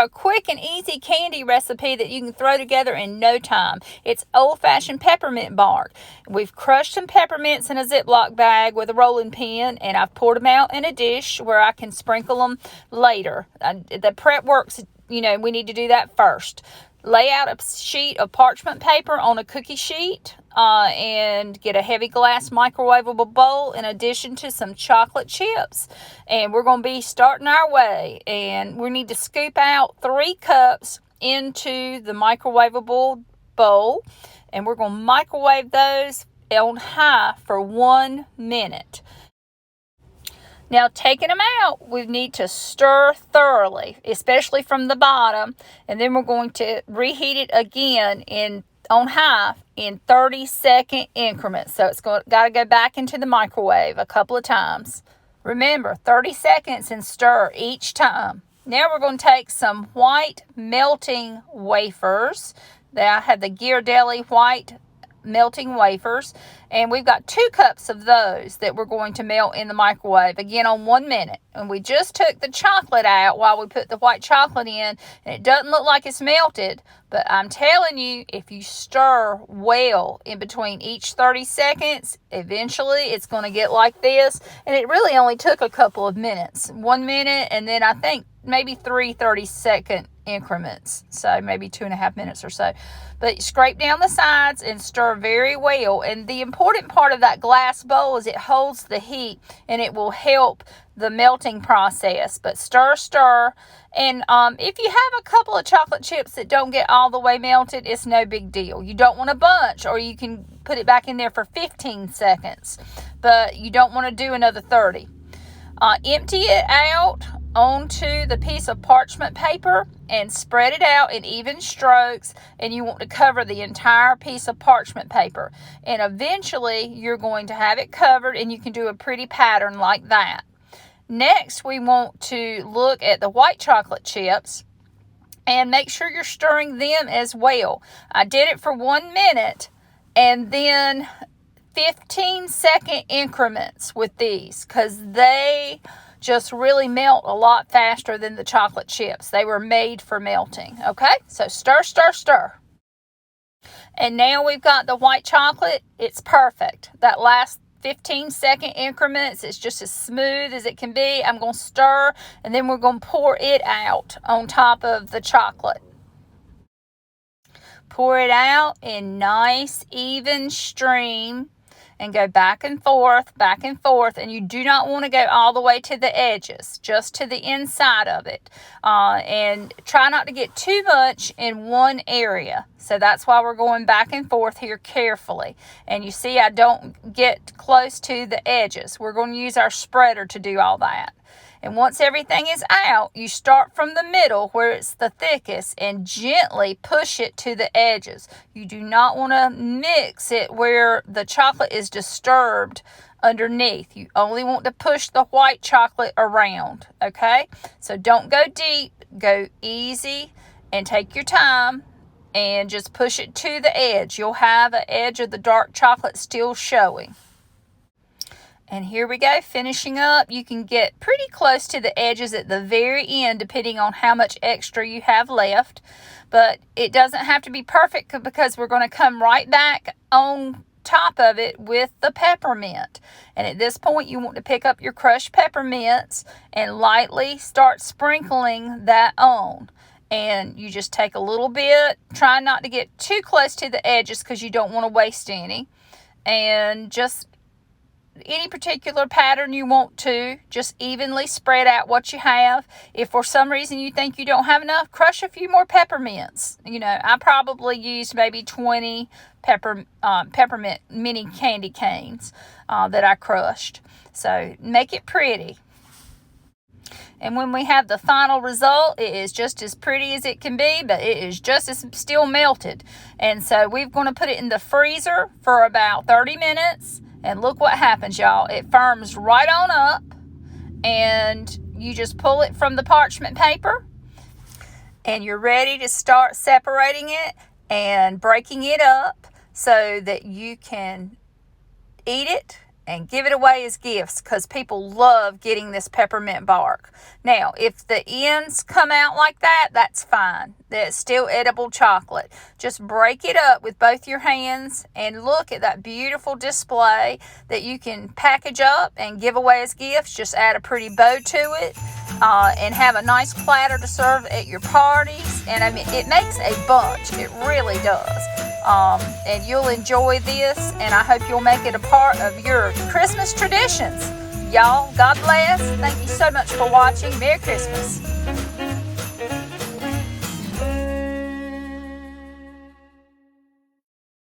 a quick and easy candy recipe that you can throw together in no time. It's old-fashioned peppermint bark. We've crushed some peppermints in a Ziploc bag with a rolling pin, and I've poured them out in a dish where I can sprinkle them later. The prep works, we need to do that first. Lay out a sheet of parchment paper on a cookie sheet and get a heavy glass microwaveable bowl in addition to some chocolate chips. And we're going to be starting our way. And we need to scoop out 3 cups into the microwaveable bowl. And we're going to microwave those on high for 1 minute. Now, taking them out, we need to stir thoroughly, especially from the bottom. And then we're going to reheat it again on high in 30-second increments. So it's got to go back into the microwave a couple of times. Remember, 30 seconds and stir each time. Now we're going to take some white melting wafers. I have the Ghirardelli white melting wafers, and we've got 2 cups of those that we're going to melt in the microwave again on 1 minute. And we just took the chocolate out while we put the white chocolate in, and it doesn't look like it's melted, but I'm telling you, if you stir well in between each 30 seconds, eventually it's going to get like this. And it really only took a couple of minutes, 1 minute, and then I think maybe 3 30-second increments, so maybe 2.5 minutes or so. But scrape down the sides and stir very well. And the important part of that glass bowl is it holds the heat, and it will help the melting process. But stir. And if you have a couple of chocolate chips that don't get all the way melted, it's no big deal. You don't want a bunch, or you can put it back in there for 15 seconds, but you don't want to do another 30. Empty it out onto the piece of parchment paper and spread it out in even strokes, and you want to cover the entire piece of parchment paper, and eventually you're going to have it covered, and you can do a pretty pattern like that. Next, we want to look at the white chocolate chips and make sure you're stirring them as well. I did it for 1 minute and then 15-second increments with these, because they just really melt a lot faster than the chocolate chips. They were made for melting. Okay, so stir. And now we've got the white chocolate. It's perfect. That last 15-second increments, it's just as smooth as it can be. I'm going to stir, and then we're going to pour it out on top of the chocolate. Pour it out in nice, even stream, and go back and forth, and you do not want to go all the way to the edges, just to the inside of it. And try not to get too much in one area. So that's why we're going back and forth here carefully. And you see, I don't get close to the edges. We're going to use our spreader to do all that. And once everything is out, you start from the middle where it's the thickest and gently push it to the edges. You do not want to mix it where the chocolate is disturbed underneath. You only want to push the white chocolate around, okay? So don't go deep, go easy, and take your time and just push it to the edge. You'll have an edge of the dark chocolate still showing. And here we go, finishing up. You can get pretty close to the edges at the very end, depending on how much extra you have left. But it doesn't have to be perfect, because we're going to come right back on top of it with the peppermint. And at this point, you want to pick up your crushed peppermints and lightly start sprinkling that on. And you just take a little bit, try not to get too close to the edges because you don't want to waste any. And just any particular pattern you want to, just evenly spread out what you have. If for some reason you think you don't have enough, crush a few more peppermints. I probably used maybe 20 peppermint mini candy canes that I crushed. So make it pretty. And when we have the final result, it is just as pretty as it can be, but it is just as still melted. And so we're going to put it in the freezer for about 30 minutes. And look what happens, y'all. It firms right on up, and you just pull it from the parchment paper, and you're ready to start separating it and breaking it up so that you can eat it and give it away as gifts because people love getting this peppermint bark. Now, if the ends come out like that, that's fine. That's still edible chocolate. Just break it up with both your hands and look at that beautiful display that you can package up and give away as gifts. Just add a pretty bow to it and have a nice platter to serve at your parties. And I mean, it makes a bunch. It really does. And you'll enjoy this, and I hope you'll make it a part of your Christmas traditions. Y'all, God bless. Thank you so much for watching. Merry Christmas.